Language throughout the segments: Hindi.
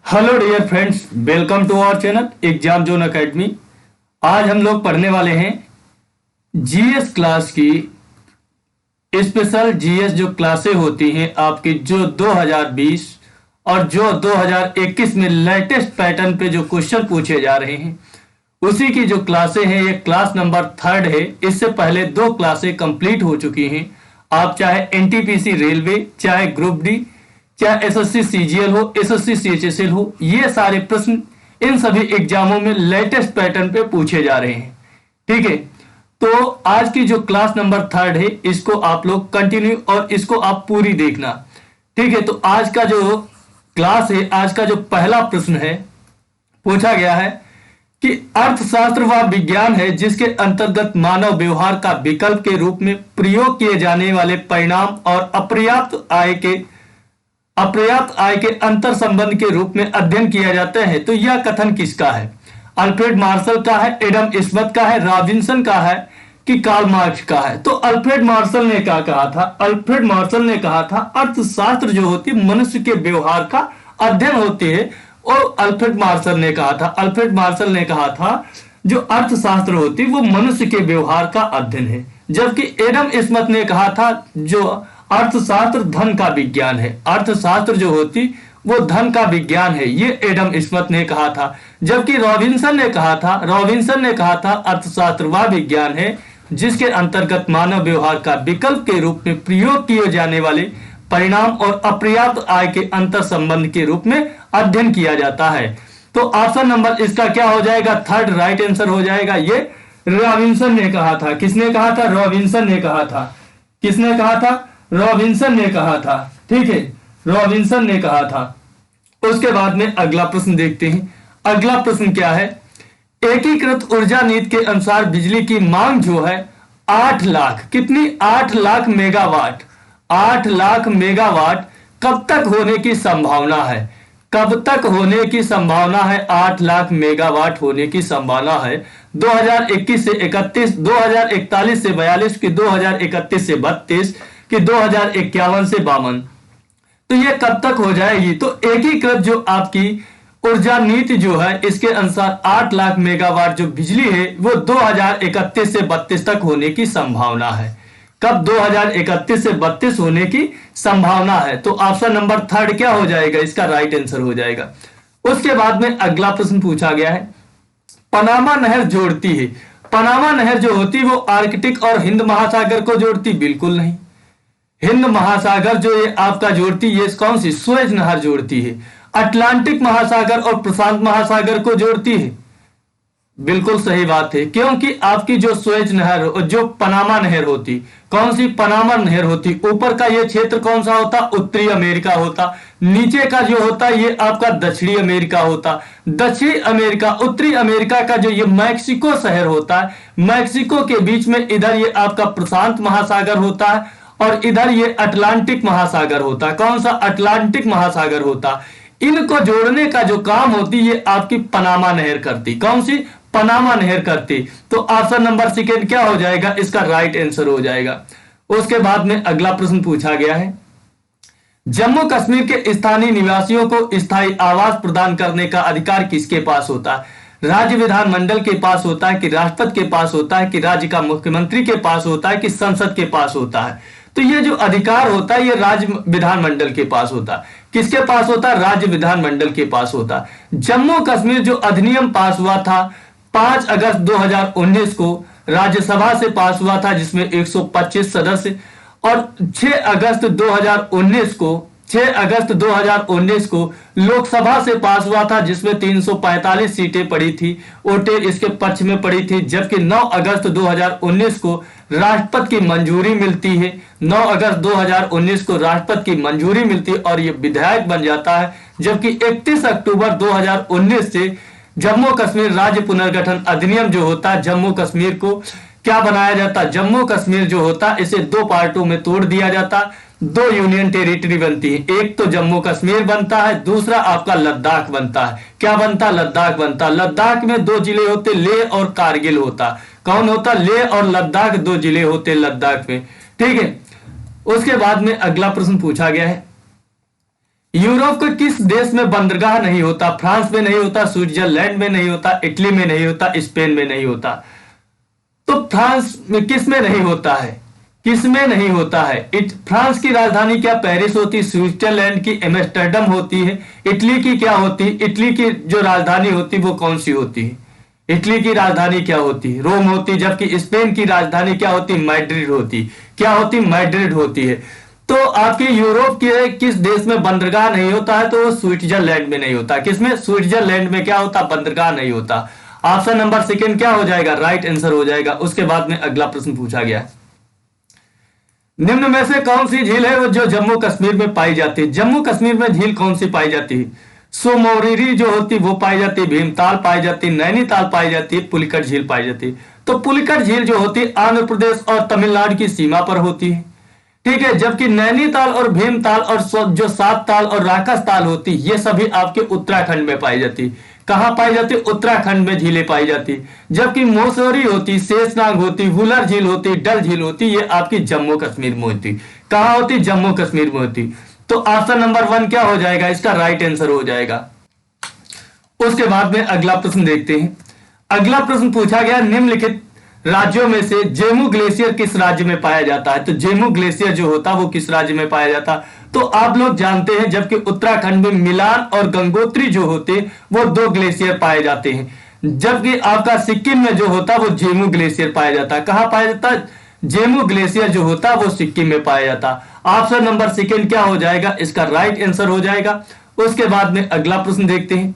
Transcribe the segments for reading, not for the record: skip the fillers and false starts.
Hello dear friends, welcome to our channel exam zone academy. आज हम लोग पढ़ने वाले हैं जीएस क्लास की स्पेशल जीएस जो क्लासें होती हैं आपकी, जो 2020 और जो 2021 में लेटेस्ट पैटर्न पे जो क्वेश्चन पूछे जा रहे हैं उसी की जो क्लासें हैं। ये क्लास नंबर 3 है। इससे पहले 2 क्लासें कंप्लीट हो चुकी हैं। आप चाहे एनटीपीसी रेलवे, चाहे ग्रुप डी, चाहे एसएससी सीजीएल हो, एसएससी सीएचएसएल हो, ये सारे प्रश्न इन सभी एग्जामों में लेटेस्ट पैटर्न पे पूछे जा रहे हैं। ठीक है, तो आज की जो क्लास नंबर 3 है इसको आप लोग कंटिन्यू और इसको आप पूरी देखना। ठीक है, तो आज का जो क्लास है, आज का जो पहला प्रश्न है, पूछा गया है कि अर्थशास्त्र वह विज्ञान है जिसके अंतर्गत मानव व्यवहार का विकल्प के रूप में प्रयोग किए जाने वाले परिणाम और अपर्याप्त आय के अंतर संबंध के रूप में अध्ययन किया जाता है। तो यह कथन किसका है? अल्फ्रेड मार्शल का है, एडम स्मिथ का है, रॉबिन्सन का है कि कार्ल मार्क्स का है? तो अल्फ्रेड मार्शल ने क्या कहा था? अल्फ्रेड मार्शल ने कहा था अर्थशास्त्र जो होती है मनुष्य के व्यवहार का अध्ययन होती है। और अल्फ्रेड मार्शल ने कहा था जो अर्थशास्त्र होती है वो मनुष्य के व्यवहार का अध्ययन है। जबकि एडम स्मिथ ने कहा था जो अर्थशास्त्र धन का विज्ञान है। अर्थशास्त्र जो होती वो धन का विज्ञान है, ये एडम स्मिथ ने कहा था। जबकि रॉबिन्सन ने कहा था अर्थशास्त्र वह विज्ञान है जिसके अंतर्गत मानव व्यवहार का विकल्प के रूप में प्रयोग किए जाने वाले परिणाम और अपर्याप्त आय के अंतर संबंध के रूप में अध्ययन किया जाता है। तो ऑप्शन नंबर इसका क्या हो जाएगा? 3rd राइट आंसर हो जाएगा। ये रॉबिन्सन ने कहा था। किसने कहा था? रॉबिन्सन ने कहा था। किसने कहा था? रॉबिन्सन ने कहा था। ठीक है, रॉबिन्सन ने कहा था। उसके बाद में अगला प्रश्न देखते हैं। अगला प्रश्न क्या है? एकीकृत ऊर्जा नीति के अनुसार बिजली की मांग जो है 8 लाख, कितनी? 8 लाख मेगावाट। 8 लाख मेगावाट कब तक होने की संभावना है? कब तक होने की संभावना है? 8 लाख मेगावाट होने की संभावना है 2021 से 31, 2041 से 42 की 2031 से 32 कि 2051 से 52। तो ये कब तक हो जाएगी? तो एकीकृत जो आपकी ऊर्जा नीति जो है इसके अनुसार 8 लाख मेगावाट जो बिजली है वो 2031 से 32 तक होने की संभावना है। कब? 2031 से 32 होने की संभावना है। तो ऑप्शन नंबर 3 क्या हो जाएगा? इसका राइट आंसर हो जाएगा। उसके बाद में अगला प्रश्न पूछा गया है, पनामा नहर जोड़ती है। पनामा नहर जो होती है वो आर्कटिक और हिंद महासागर को जोड़ती? बिल्कुल नहीं। हिंद महासागर जो ये आपका जोड़ती, ये कौन सी? सुएज नहर जोड़ती है। अटलांटिक महासागर और प्रशांत महासागर को जोड़ती है? बिल्कुल सही बात है, क्योंकि आपकी जो सुएज नहर, जो पनामा नहर होती, कौन सी? पनामा नहर होती। ऊपर का ये क्षेत्र कौन सा होता? उत्तरी अमेरिका होता। नीचे का जो होता ये आपका दक्षिणी अमेरिका होता। दक्षिणी अमेरिका, उत्तरी अमेरिका का जो ये मैक्सिको शहर होता है, मैक्सिको के बीच में इधर ये आपका प्रशांत महासागर होता है और इधर ये अटलांटिक महासागर होता है। कौन सा? अटलांटिक महासागर होता। इनको जोड़ने का जो काम होती ये आपकी पनामा नहर करती। कौन सी? पनामा नहर करती। तो ऑप्शन नंबर 2 क्या हो जाएगा? इसका राइट आंसर हो जाएगा। उसके बाद में अगला प्रश्न पूछा गया है, जम्मू कश्मीर के स्थानीय निवासियों को स्थायी आवास प्रदान करने का अधिकार किसके पास होता है? राज्य विधानमंडल के पास होता है कि राष्ट्रपति के पास होता है कि राज्य का मुख्यमंत्री के पास होता है कि संसद के पास होता है? तो ये जो अधिकार होता है ये राज्य विधानमंडल के पास होता है। किसके पास होता है? राज्य विधानमंडल के पास होता है। जम्मू कश्मीर जो अधिनियम पास हुआ था 5 अगस्त 2019 को राज्यसभा से पास हुआ था जिसमें 125 सदस्य, और 6 अगस्त 2019 को लोकसभा से पास हुआ था जिसमें 345 सीटें पड़ी थी, वोटें इसके पक्ष में पड़ी थी। जबकि 9 अगस्त 2019 को राष्ट्रपति की मंजूरी मिलती है। 9 अगस्त 2019 को राष्ट्रपति की मंजूरी मिलती है और ये विधायक बन जाता है। जबकि 31 अक्टूबर 2019 से जम्मू कश्मीर राज्य पुनर्गठन अधिनियम जो होता है, जम्मू कश्मीर को क्या बनाया जाता? जम्मू कश्मीर जो होता इसे 2 पार्टों में तोड़ दिया जाता, 2 यूनियन टेरिटरी बनती है। एक तो जम्मू कश्मीर बनता है, दूसरा आपका लद्दाख बनता है। क्या बनता? लद्दाख बनता। लद्दाख में 2 जिले होते, लेह और कारगिल होता। कौन होता? लेह और लद्दाख 2 जिले होते लद्दाख में। ठीक है, उसके बाद में अगला प्रश्न पूछा गया है, यूरोप के किस देश में बंदरगाह नहीं होता? फ्रांस में नहीं होता, स्विट्जरलैंड में नहीं होता, इटली में नहीं होता, स्पेन में नहीं होता। तो फ्रांस में किस में नहीं होता है? किस में नहीं होता है? फ्रांस की राजधानी क्या पेरिस होती? स्विट्जरलैंड की एम्स्टर्डम होती है। इटली की क्या होती? इटली की जो राजधानी होती वो कौन सी होती है? इटली की राजधानी क्या होती? रोम होती। जबकि स्पेन की राजधानी क्या होती? मैड्रिड होती। क्या होती? मैड्रिड होती है। तो आपके यूरोप के किस देश में बंदरगाह नहीं होता है? तो वो स्विट्जरलैंड में नहीं होता। किसमें? स्विट्जरलैंड में क्या होता? बंदरगाह नहीं होता। ऑप्शन नंबर सेकंड क्या हो जाएगा? राइट आंसर हो जाएगा। उसके बाद में अगला प्रश्न पूछा गया है, निम्न में से कौन सी झील है वो जो जम्मू कश्मीर में पाई जाती है? जम्मू कश्मीर में झील कौन सी पाई जाती है? सोमोरिरी जो होती वो पाई जाती है, भीमताल पाई जाती है, नैनीताल पाई जाती है, पुलिकट झील पाई जाती है। तो पुलिकट झील जो होती है आंध्र प्रदेश और तमिलनाडु की सीमा पर होती है, ठीक है। जबकि नैनीताल और भीमताल और जो सात ताल और राकस ताल होती ये सभी आपके उत्तराखंड में पाई जाती। कहां पाई जाती? उत्तराखंड में झीलें पाई जाती। जबकि मोसोरी होती, शेषनाग होती, वुलर झील होती, डल झील होती, ये आपकी जम्मू कश्मीर में होती। कहां होती? जम्मू कश्मीर में होती। तो ऑप्शन नंबर 1 क्या हो जाएगा? इसका राइट आंसर हो जाएगा। उसके बाद में अगला प्रश्न देखते हैं। अगला प्रश्न पूछा गया, निम्नलिखित राज्यों में से जेमू ग्लेशियर किस राज्य में पाया जाता है? तो जेमू ग्लेशियर जो होता है वो किस राज्य में पाया जाता? तो आप लोग जानते हैं, जबकि उत्तराखंड में मिलान और गंगोत्री जो होते वो 2 ग्लेशियर पाए जाते हैं। जबकि आपका सिक्किम में जो होता वो जेमू ग्लेशियर पाया जाता है। कहां पाया जाता? जेमू ग्लेशियर जो होता वो सिक्किम में पाया जाता। ऑप्शन नंबर सेकंड क्या हो जाएगा? इसका राइट आंसर हो जाएगा। उसके बाद में अगला प्रश्न देखते हैं।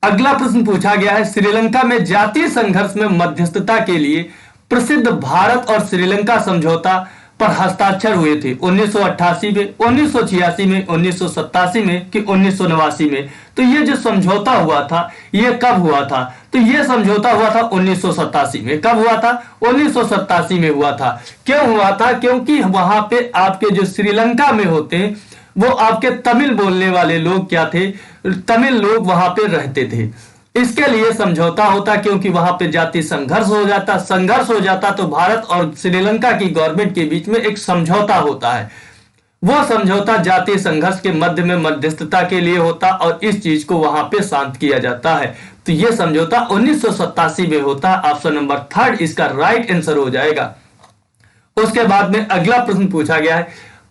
अगला प्रश्न पूछा गया है, श्रीलंका में जातीय संघर्ष में मध्यस्थता के लिए प्रसिद्ध भारत और श्रीलंका समझौता पर हस्ताक्षर हुए थे 1988 में, 1986 में, 1987 में कि 1989 में? तो ये जो समझौता हुआ था ये कब हुआ था? तो ये समझौता हुआ था 1987 में। कब हुआ था? 1987 में हुआ था। क्यों हुआ था? क्योंकि वहां पे आपके जो श्रीलंका में होते हैं वो आपके तमिल बोलने वाले लोग क्या थे? तमिल लोग वहां पे रहते थे। इसके लिए समझौता होता, क्योंकि वहां पे जातीय संघर्ष हो जाता तो भारत और श्रीलंका की गवर्नमेंट के बीच में एक समझौता होता है। वो समझौता जातीय संघर्ष के मध्य में मध्यस्थता के लिए होता और इस चीज को वहां पे शांत किया जाता है। तो ये समझौता 1987 में होता है। ऑप्शन नंबर 3 इसका राइट आंसर हो जाएगा। उसके बाद में अगला प्रश्न पूछा गया है,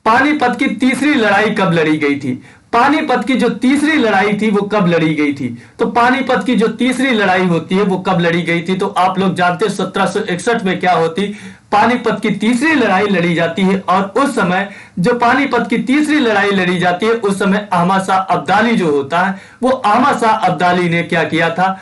पानीपत की तीसरी लड़ाई कब लड़ी गई थी? पानीपत की जो तीसरी लड़ाई थी वो कब लड़ी गई थी? तो पानीपत की जो तीसरी लड़ाई होती है वो कब लड़ी गई थी? तो आप लोग जानते हैं 1761 में क्या होती? पानीपत की तीसरी लड़ाई लड़ी जाती है। और उस समय जो पानीपत की तीसरी लड़ाई लड़ी जाती है उस समय अहमद शाह अब्दाली जो होता है वो अहमद शाह अब्दाली ने क्या किया था?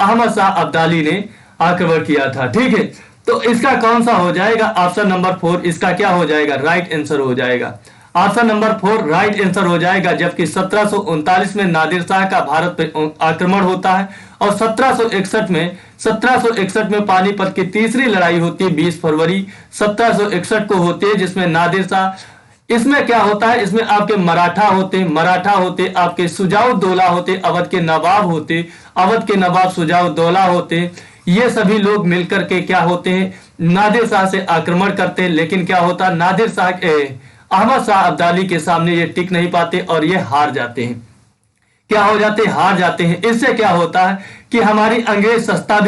अहमद शाह अब्दाली ने आक्रमण किया था, ठीक है। तो इसका कौन सा हो जाएगा? ऑप्शन नंबर 4 इसका क्या हो जाएगा? राइट आंसर हो जाएगा। ऑप्शन नंबर 4 राइट आंसर हो जाएगा। जबकि 1739 में नादिर शाह का भारत पर आक्रमण होता है और 1761 में पानीपत की तीसरी लड़ाई होती है 20 फरवरी 1761 को होती है, जिसमें नादिर शाह, इसमें क्या होता है? इसमें आपके मराठा होते, आपके सुजाउद्दौला होते, अवध के नवाब सुजाउद्दौला होते, ये सभी लोग मिलकर के क्या होते हैं? नादिर शाह से आक्रमण करते हैं। लेकिन क्या होता? नादिर शाह अहमद शाह अब्दाली के सामने ये टिक नहीं पाते और ये हार जाते हैं। क्या हो जाते? हार जाते हैं। इससे क्या होता है कि हमारी अंग्रेज सत्ता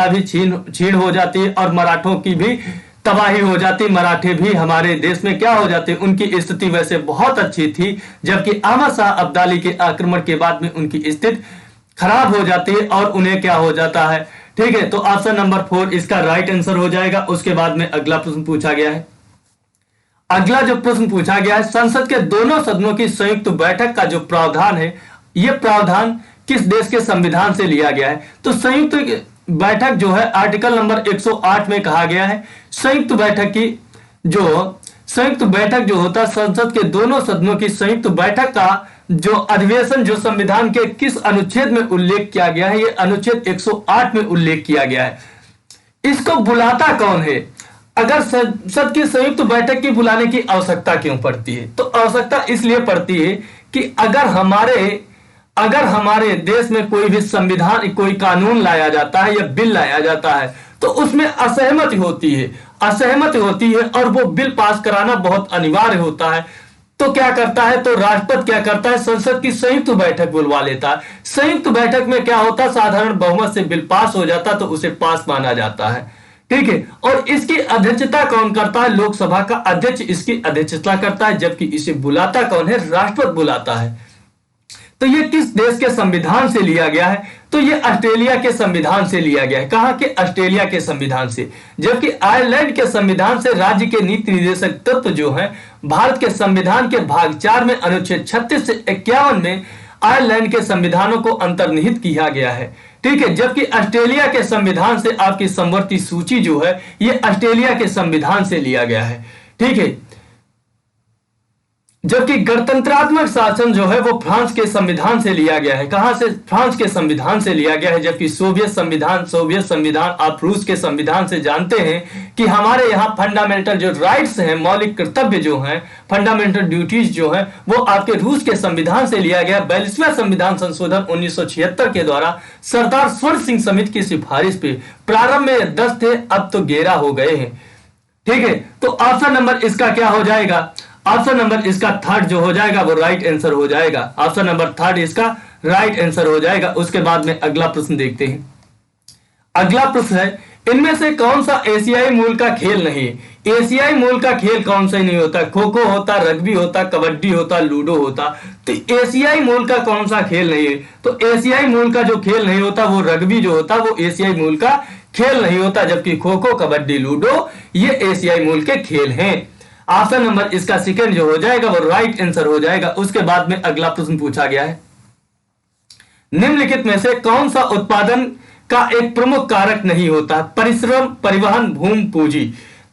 भी छीन हो जाती है और मराठों की भी तबाही हो जाती। मराठे भी हमारे देश में क्या हो जाते? उनकी स्थिति वैसे बहुत अच्छी थी, जबकि अहमद शाह अब्दाली के आक्रमण के बाद में उनकी स्थिति खराब हो जाती है और उन्हें क्या हो जाता है, ठीक है। तो ऑप्शन नंबर 4 इसका राइट आंसर हो जाएगा। उसके बाद में अगला प्रश्न पूछा गया है। अगला जो प्रश्न पूछा गया है, संसद के दोनों सदनों की संयुक्त बैठक का जो प्रावधान है, यह प्रावधान किस देश के संविधान से लिया गया है? तो संयुक्त बैठक जो है आर्टिकल नंबर 108 में कहा गया है, संयुक्त बैठक जो होता है संसद के दोनों सदनों की संयुक्त बैठक का जो अधिवेशन जो संविधान के किस अनुच्छेद में उल्लेख किया गया है? ये अनुच्छेद 108 में उल्लेख किया गया है। इसको बुलाता कौन है? अगर संसद की संयुक्त बैठक की बुलाने की आवश्यकता क्यों पड़ती है? तो आवश्यकता इसलिए पड़ती है कि अगर हमारे देश में कोई भी कोई कानून लाया जाता है या बिल लाया जाता है तो उसमें असहमति होती है और वो बिल पास कराना बहुत अनिवार्य होता है। तो क्या करता है, तो राष्ट्रपति क्या करता है, संसद की संयुक्त बैठक बुलवा लेता है। संयुक्त बैठक में क्या होता है, साधारण बहुमत से बिल पास हो जाता तो उसे पास माना जाता है। ठीक है, और इसकी अध्यक्षता कौन करता है, लोकसभा का अध्यक्ष इसकी अध्यक्षता करता है, जबकि इसे बुलाता कौन है, राष्ट्रपति बुलाता है। तो ये किस देश के संविधान से लिया गया है, तो ये ऑस्ट्रेलिया के संविधान से लिया गया है। कहां के, ऑस्ट्रेलिया के संविधान से। जबकि आयरलैंड के संविधान से राज्य के नीति निर्देशक तत्व जो है भारत के संविधान के भाग 4 में अनुच्छेद 36 से 51 में आयरलैंड के संविधानों को अंतर्निहित किया गया है। ठीक है, जबकि ऑस्ट्रेलिया के संविधान से आपकी समवर्ती सूची जो है ये ऑस्ट्रेलिया के संविधान से लिया गया है। ठीक है, जबकि गणतंत्रात्मक शासन जो है वो फ्रांस के संविधान से लिया गया है। कहां से, फ्रांस के संविधान से लिया गया है। जबकि सोवियत संविधान आप रूस के संविधान से जानते हैं कि हमारे यहाँ फंडामेंटल जो राइट्स हैं, मौलिक कर्तव्य जो हैं, फंडामेंटल ड्यूटीज जो हैं, वो आपके रूस के संविधान से लिया गया। 42वां संविधान संशोधन 1976 के द्वारा सरदार स्वर्ण सिंह समिति की सिफारिश पे प्रारंभ में 10 थे, अब तो 11 हो गए हैं। ठीक है, तो ऑप्शन नंबर इसका क्या हो जाएगा, ऑप्शन नंबर इसका थर्ड जो हो जाएगा वो राइट आंसर हो जाएगा। ऑप्शन नंबर थर्ड इसका राइट आंसर हो जाएगा। उसके बाद में अगला प्रश्न देखते हैं। अगला प्रश्न है, इनमें से कौन सा एशियाई मूल का खेल नहीं है। एशियाई मूल का खेल कौन सा नहीं होता, खो खो होता, रग्बी होता, कबड्डी होता, लूडो होता। तो एशियाई मूल का कौन सा खेल नहीं है, तो एशियाई मूल का जो खेल नहीं होता वो रग्बी जो होता वो एशियाई मूल का खेल नहीं होता। जबकि खो खो, कबड्डी, लूडो ये एशियाई मूल के खेल हैं। ऑप्शन नंबर इसका सेकंड जो हो जाएगा वो राइट आंसर हो जाएगा। उसके बाद में अगला प्रश्न पूछा गया है, निम्नलिखित में से कौन सा उत्पादन का एक प्रमुख कारक नहीं होता, परिश्रम, परिवहन, भूमि, पूंजी।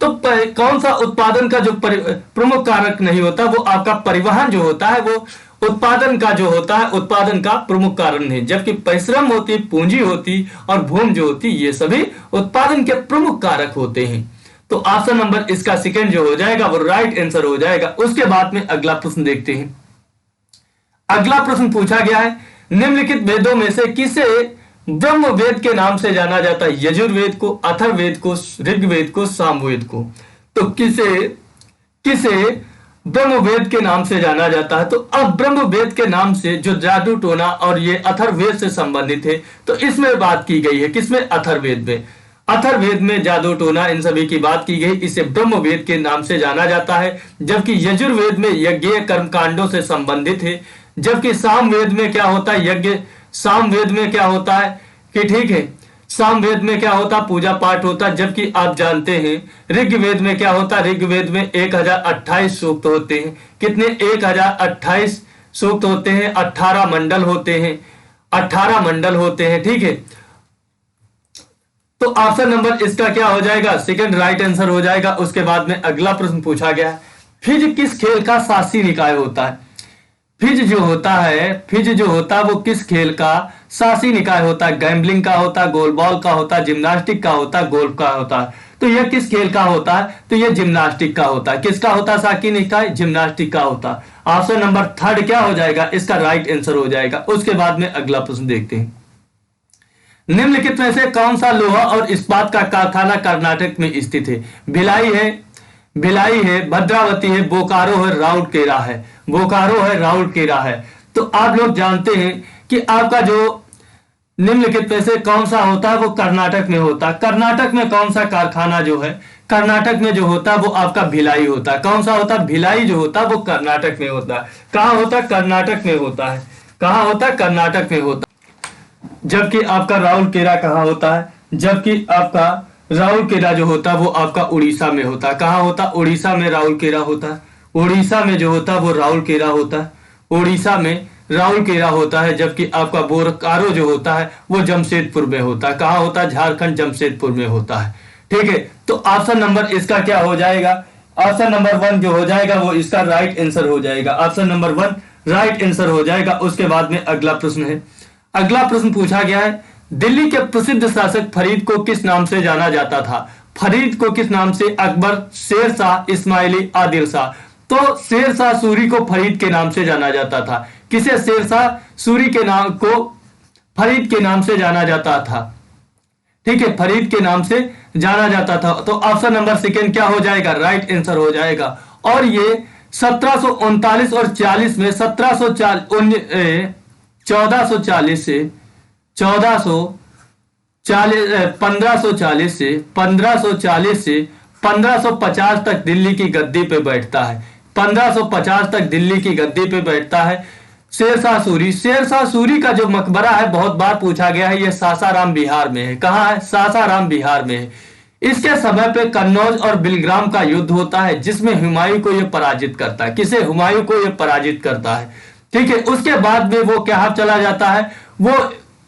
तो कौन सा उत्पादन का जो प्रमुख कारक नहीं होता, वो आपका परिवहन जो होता है वो उत्पादन का जो होता है उत्पादन का प्रमुख कारण नहीं। जबकि परिश्रम होती, पूंजी होती और भूमि जो होती, ये सभी उत्पादन के प्रमुख कारक होते हैं। तो ऑप्शन नंबर इसका सेकंड जो हो जाएगा वो राइट आंसर हो जाएगा। उसके बाद में अगला प्रश्न देखते हैं। अगला प्रश्न पूछा गया है, निम्नलिखित वेदों में से किसे ब्रह्म वेद के नाम से जाना जाता है, यजुर्वेद को, अथर्ववेद को, ऋग्वेद को, सामवेद को। तो किसे ब्रह्म वेद के नाम से जाना जाता है। तो अब ब्रह्म वेद के नाम से जो जादू टोना और ये अथर्ववेद से संबंधित है, तो इसमें बात की गई है, किसमें, अथर्ववेद में। अथर्ववेद में जादू टोना इन सभी की बात की गई, इसे ब्रह्म वेद के नाम से जाना जाता है। जबकि यजुर्वेद में यज्ञ कर्म कांडों से संबंधित है। जबकि सामवेद में क्या होता है, यज्ञ, सामवेद में क्या होता है कि ठीक है, सामवेद में क्या होता, पूजा पाठ होता। जबकि आप जानते हैं ऋग्वेद में क्या होता, ऋग्वेद में 1028 सूक्त होते हैं। कितने, 1028 सूक्त होते हैं, 18 मंडल होते हैं, 18 मंडल होते हैं। ठीक है, तो ऑप्शन नंबर इसका क्या हो जाएगा, सेकंड राइट आंसर हो जाएगा। उसके बाद में अगला प्रश्न पूछा गया है, फिज किस खेल का शासी निकाय होता है। फिज जो होता है वो किस खेल का शासी निकाय होता है। गैम्बलिंग का होता है, गोलबॉल का होता है, जिम्नास्टिक का होता है, गोल्फ का होता है। तो यह किस खेल का होता है, तो यह जिम्नास्टिक का होता है। किसका होता है शासी निकाय, जिम्नास्टिक का होता है। ऑप्शन नंबर थर्ड क्या हो जाएगा, इसका राइट आंसर हो जाएगा। उसके बाद में अगला प्रश्न देखते हैं, निम्नलिखित में से कौन सा लोहा और इस्पात का कारखाना कर्नाटक में स्थित है। भिलाई है, भद्रावती है, बोकारो है, राउरकेला है। बोकारो है, राउरकेला है। तो आप लोग जानते हैं कि आपका जो निम्नलिखित में से कौन सा होता है वो कर्नाटक में होता है। कर्नाटक में कौन सा कारखाना जो है, कर्नाटक में जो होता है वो आपका भिलाई होता है। कौन सा होता है, भिलाई जो होता है वो कर्नाटक में होता है। कहाँ होता है, कर्नाटक में होता है। कहाँ होता है, कर्नाटक में होता है। जबकि आपका राउरकेला कहाँ होता है, जबकि आपका राउरकेला जो होता है वो आपका उड़ीसा में होता है। कहाँ होता है, उड़ीसा में राउरकेला होता है। उड़ीसा में जो होता है वो राउरकेला होता है, उड़ीसा में राउरकेला होता है। जबकि आपका बोकारो जो होता है वो जमशेदपुर में होता है। कहाँ होता है, झारखंड जमशेदपुर में होता है। ठीक है, तो ऑप्शन नंबर इसका क्या हो जाएगा, ऑप्शन नंबर 1 जो हो जाएगा वो इसका राइट आंसर हो जाएगा। ऑप्शन नंबर 1 राइट आंसर हो जाएगा। उसके बाद में अगला प्रश्न है, अगला प्रश्न पूछा गया है, दिल्ली के प्रसिद्ध शासक फरीद को किस नाम से जाना जाता था। फरीद को किस नाम से, अकबर, शेर शाह, इस्माइली, आदिल शाह। तो शेर शाह सूरी को फरीद के नाम से जाना जाता था। किसे, शेर शाह सूरी के नाम को फरीद के नाम से जाना जाता था। ठीक है, फरीद के नाम से जाना जाता था। तो ऑप्शन नंबर सेकंड क्या हो जाएगा, राइट आंसर हो जाएगा। और ये 1739 और 40 में 1440 से 1540 से 1550 तक दिल्ली की गद्दी पे बैठता है। 1550 तक दिल्ली की गद्दी पे बैठता है शेरशाह सूरी। शेरशाह सूरी का जो मकबरा है बहुत बार पूछा गया है, ये सासाराम बिहार में है। कहाँ है? सासाराम बिहार में है। इसके समय पे कन्नौज और बिलग्राम का युद्ध होता है जिसमें हुमायूं को यह पराजित करता है। किसे? हुमायूं को यह पराजित करता है। ठीक है, उसके बाद में वो क्या चला जाता है,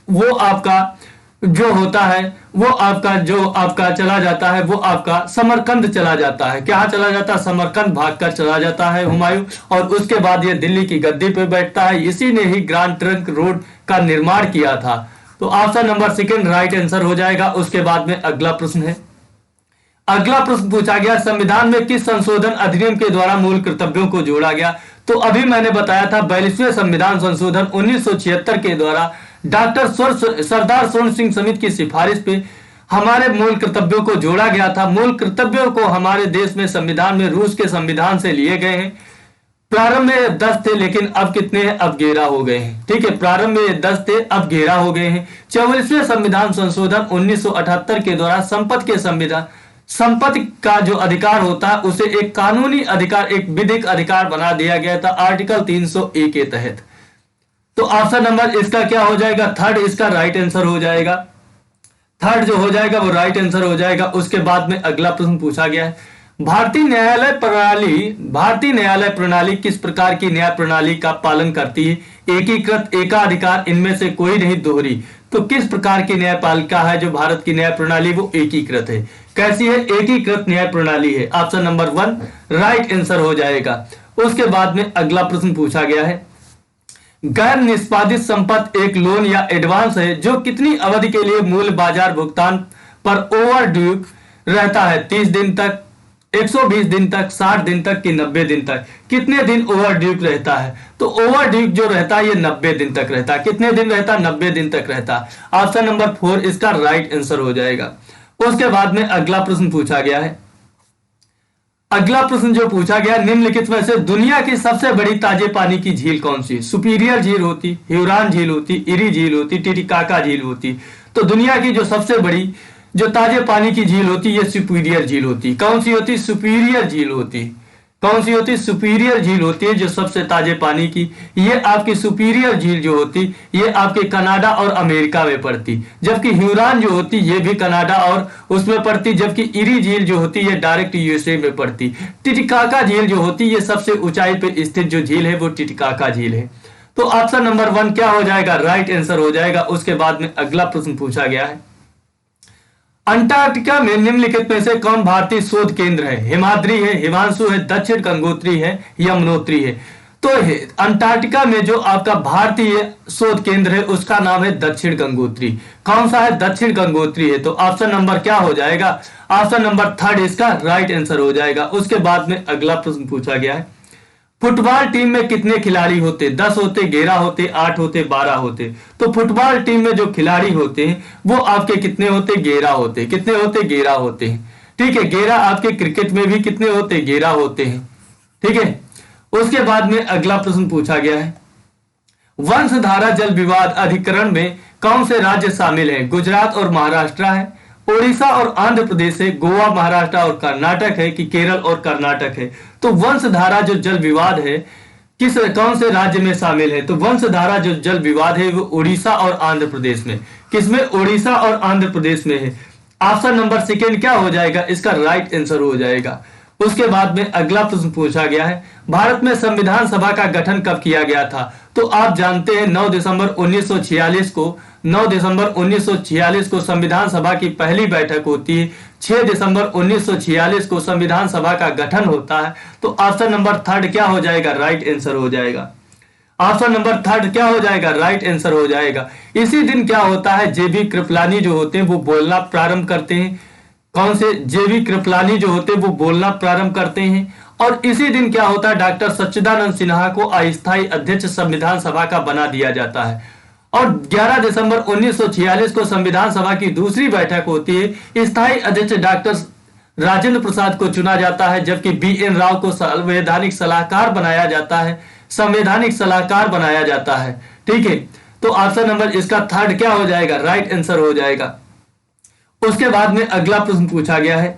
वो आपका जो होता है वो आपका चला जाता है, वो आपका समरकंद चला जाता है। क्या चला जाता है? समरकंद भागकर चला जाता है हुमायूं, और उसके बाद ये दिल्ली की गद्दी पे बैठता है। इसी ने ही ग्रांड ट्रंक रोड का निर्माण किया था। तो option number second right answer हो जाएगा। उसके बाद में अगला प्रश्न है। अगला प्रश्न पूछा गया, संविधान में किस संशोधन अधिनियम के द्वारा मूल कर्तव्यों को जोड़ा गया? तो अभी मैंने बताया था 42वें संविधान संशोधन 1976 के द्वारा डॉक्टर सरदार स्वर्ण सिंह समिति की सिफारिश पे हमारे मूल कर्तव्यों को जोड़ा गया था। मूल कर्तव्यों को हमारे देश में संविधान में रूस के संविधान से लिए गए हैं। प्रारंभ में 10 थे लेकिन अब कितने हैं? अब 11 हो गए हैं। ठीक है, प्रारंभ में 10 थे, अब 11 हो गए हैं। 44वें संविधान संशोधन 1978 के द्वारा संपत्ति का जो अधिकार होता है उसे एक कानूनी अधिकार, एक विधिक अधिकार बना दिया गया था आर्टिकल 301 के तहत। तो ऑप्शन नंबर इसका क्या हो जाएगा? थर्ड इसका राइट आंसर हो जाएगा। थर्ड जो हो जाएगा वो राइट आंसर हो जाएगा। उसके बाद में अगला प्रश्न पूछा गया है, भारतीय न्यायालय प्रणाली किस प्रकार की न्याय प्रणाली का पालन करती है? एकीकृत, एकाधिकार, इनमें से कोई नहीं, दोहरी। तो किस प्रकार की न्यायपालिका है जो भारत की न्याय प्रणाली? वो एकीकृत है। कैसी है? एकीकृत न्याय प्रणाली है। ऑप्शन नंबर 1 राइट आंसर हो जाएगा। उसके बाद में अगला प्रश्न पूछा गया है, गैर निष्पादित संपत्ति एक लोन या एडवांस है जो कितनी अवधि के लिए मूल बाजार भुगतान पर ओवर ड्यू रहता है? 30 दिन तक, 120 दिन तक, 60 दिन तक कि 90 दिन तक? कितने दिन ओवर ड्यू रहता है? तो ओवर ड्यू जो रहता है ये 90 दिन तक रहता है। कितने दिन रहता है? 90 दिन तक रहता है। ऑप्शन नंबर 4 इसका राइट आंसर हो जाएगा। उसके बाद में अगला प्रश्न पूछा गया है। अगला प्रश्न जो पूछा गया, निम्नलिखित में से दुनिया की सबसे बड़ी ताजे पानी की झील कौन सी? सुपीरियर झील होती, ह्यूरॉन झील होती, इरी झील होती, टिटिकाका झील होती। तो दुनिया की जो सबसे बड़ी जो ताजे पानी की झील होती ये सुपीरियर झील होती। कौन सी होती? सुपीरियर झील होती। कौन सी होती? सुपीरियर झील होती है जो सबसे ताजे पानी की। ये आपकी सुपीरियर झील जो होती ये आपके कनाडा और अमेरिका में पड़ती, जबकि ह्यूरॉन जो होती ये भी कनाडा और उसमें पड़ती, जबकि इरी झील जो होती ये डायरेक्ट यूएसए में पड़ती। टिटिकाका झील जो होती ये सबसे ऊंचाई पे स्थित जो झील है वो टिटिकाका झील है। तो ऑप्शन नंबर 1 क्या हो जाएगा? राइट आंसर हो जाएगा। उसके बाद में अगला प्रश्न पूछा गया है, अंटार्कटिका में निम्नलिखित में से कौन भारतीय शोध केंद्र है? हिमाद्री है, हिमांशु है, दक्षिण गंगोत्री है, यमुनोत्री है। तो अंटार्कटिका में जो आपका भारतीय शोध केंद्र है उसका नाम है दक्षिण गंगोत्री। कौन सा है? दक्षिण गंगोत्री है। तो ऑप्शन नंबर क्या हो जाएगा? ऑप्शन नंबर 3 इसका राइट आंसर हो जाएगा। उसके बाद में अगला प्रश्न पूछा गया है, फुटबॉल टीम में कितने खिलाड़ी होते? 10 होते, 11 होते, 8 होते, 12 होते। तो फुटबॉल टीम में जो खिलाड़ी होते हैं वो आपके कितने होते? 11 होते। कितने होते? 11 होते हैं। ठीक है, 11 आपके क्रिकेट में भी कितने होते? 11 होते हैं। ठीक है, उसके बाद में अगला प्रश्न पूछा गया है, वंशधारा जल विवाद अधिकरण में कौन से राज्य शामिल हैं? गुजरात और महाराष्ट्र है, उड़ीसा और आंध्र प्रदेश है, गोवा, महाराष्ट्र और कर्नाटक है कि केरल और कर्नाटक है? तो वंशधारा जो जल विवाद है कौन से राज्य में शामिल है? तो वंशधारा जो जल विवाद है वो उड़ीसा और आंध्र प्रदेश में। किसमें? उड़ीसा और आंध्र प्रदेश में है। ऑप्शन नंबर 2 क्या हो जाएगा? इसका राइट आंसर हो जाएगा। उसके बाद में अगला प्रश्न पूछा गया है, भारत में संविधान सभा का गठन कब किया गया था? तो आप जानते हैं 9 दिसंबर 1946 को संविधान सभा की पहली बैठक होती है। 6 दिसंबर 1946 को संविधान सभा का गठन होता है। तो ऑप्शन नंबर 3 क्या हो जाएगा? राइट आंसर हो जाएगा। ऑप्शन नंबर 3 क्या हो जाएगा? राइट आंसर हो जाएगा। इसी दिन क्या होता है, जेबी कृपलानी जो होते हैं वो बोलना प्रारंभ करते हैं। कौन से? जेबी कृपलानी जो होते हैं वो बोलना प्रारंभ करते हैं। और इसी दिन क्या होता है, डॉक्टर सच्चिदानंद सिन्हा को अस्थायी अध्यक्ष संविधान सभा का बना दिया जाता है। और 11 दिसंबर 1946 को संविधान सभा की दूसरी बैठक होती है। स्थायी अध्यक्ष डॉक्टर राजेंद्र प्रसाद को चुना जाता है, जबकि BN राव को संवैधानिक सलाहकार बनाया जाता है, संवैधानिक सलाहकार बनाया जाता है। ठीक है, तो ऑप्शन नंबर इसका थर्ड क्या हो जाएगा, राइट आंसर हो जाएगा। उसके बाद में अगला प्रश्न पूछा गया है,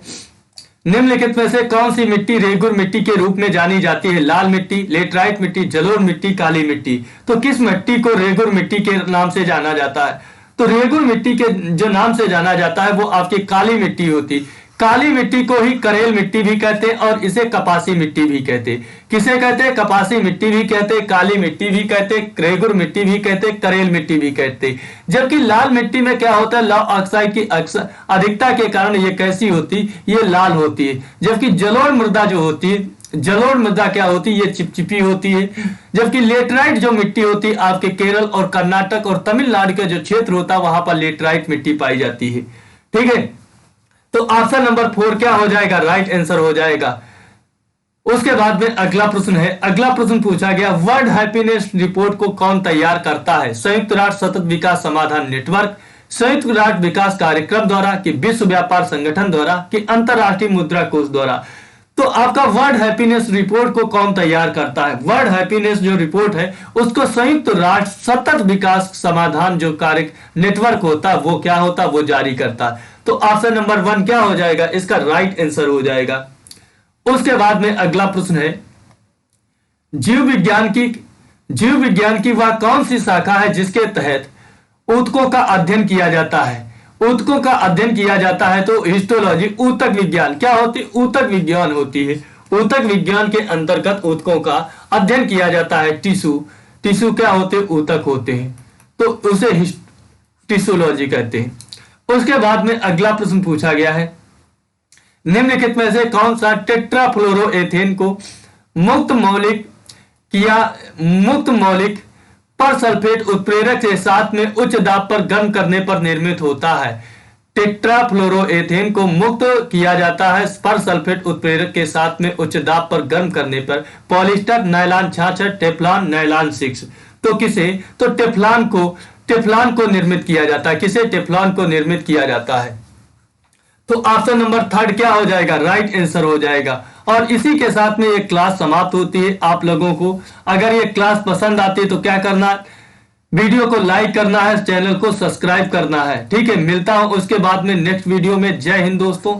निम्नलिखित में से कौन सी मिट्टी रेगुर मिट्टी के रूप में जानी जाती है? लाल मिट्टी, लेटराइट मिट्टी, जलोढ़ मिट्टी, काली मिट्टी। तो किस मिट्टी को रेगुर मिट्टी के नाम से जाना जाता है? तो रेगुर मिट्टी के जो नाम से जाना जाता है वो आपकी काली मिट्टी होती। काली मिट्टी को ही करेल मिट्टी भी कहते हैं और इसे कपासी मिट्टी भी कहते हैं। किसे कहते हैं? कपासी मिट्टी भी कहते हैं, काली मिट्टी भी कहते हैं, रेगुर मिट्टी भी कहते हैं, करेल मिट्टी भी कहते हैं। जबकि लाल मिट्टी में क्या होता है, लौह ऑक्साइड की अधिकता के कारण ये कैसी होती, ये लाल होती है। जबकि जलोढ़ मृदा जो होती है, जलोढ़ मृदा क्या होती है, ये चिपचिपी होती है। जबकि लेटराइट जो मिट्टी होती है आपके केरल और कर्नाटक और तमिलनाडु का जो क्षेत्र होता है वहां पर लेटराइट मिट्टी पाई जाती है। ठीक है, तो ऑप्शन नंबर 4 क्या हो जाएगा, राइट आंसर हो जाएगा। उसके बाद में अगला प्रश्न है, अगला प्रश्न पूछा गया, वर्ल्ड हैप्पीनेस रिपोर्ट को कौन तैयार करता है? संयुक्त राष्ट्र सतत विकास समाधान नेटवर्क, संयुक्त राष्ट्र विकास कार्यक्रम द्वारा, कि विश्व व्यापार संगठन द्वारा, कि अंतरराष्ट्रीय मुद्रा कोष द्वारा। तो आपका वर्ल्ड हैप्पीनेस रिपोर्ट को कौन तैयार करता है? वर्ल्ड हैप्पीनेस जो रिपोर्ट है उसको संयुक्त राष्ट्र सतत विकास समाधान जो कार्य नेटवर्क होता है वो क्या होता है, वो जारी करता है। तो ऑप्शन नंबर 1 क्या हो जाएगा, इसका राइट आंसर हो जाएगा। उसके बाद में अगला प्रश्न है, जीव विज्ञान की वह कौन सी शाखा है जिसके तहत ऊतकों का अध्ययन किया जाता है? ऊतकों का अध्ययन किया जाता है तो हिस्टोलॉजी, ऊतक विज्ञान क्या होती है, ऊतक विज्ञान होती है। ऊतक विज्ञान के अंतर्गत ऊतकों का अध्ययन किया जाता है। टिश्यू क्या होते हैं, ऊतक होते हैं, तो उसे टिश्यूलॉजी कहते हैं। उसके बाद में अगला प्रश्न पूछा गया है, निम्नलिखित में से कौन सा टेट्राफ्लोरोएथेन को मुक्त मौलिक पर सल्फेट उत्प्रेरक के साथ में उच्च दाब पर गर्म करने पर निर्मित होता है? टेट्राफ्लोरोएथेन को मुक्त किया जाता है पर सल्फेट उत्प्रेरक के साथ में उच्च दाब पर गर्म करने पर पॉलिस्टर, नायलॉन 66, टेफ्लॉन, नायलॉन 6। तो किसे? तो टेफ्लॉन को निर्मित किया जाता है। किसे? टेफ्लॉन को निर्मित किया जाता है। तो ऑप्शन नंबर 3 क्या हो जाएगा, राइट आंसर हो जाएगा। और इसी के साथ में ये क्लास समाप्त होती है। आप लोगों को अगर ये क्लास पसंद आती है तो क्या करना है, वीडियो को लाइक करना है, चैनल को सब्सक्राइब करना है। ठीक है, मिलता हूं उसके बाद में नेक्स्ट वीडियो में। जय हिंद दोस्तों।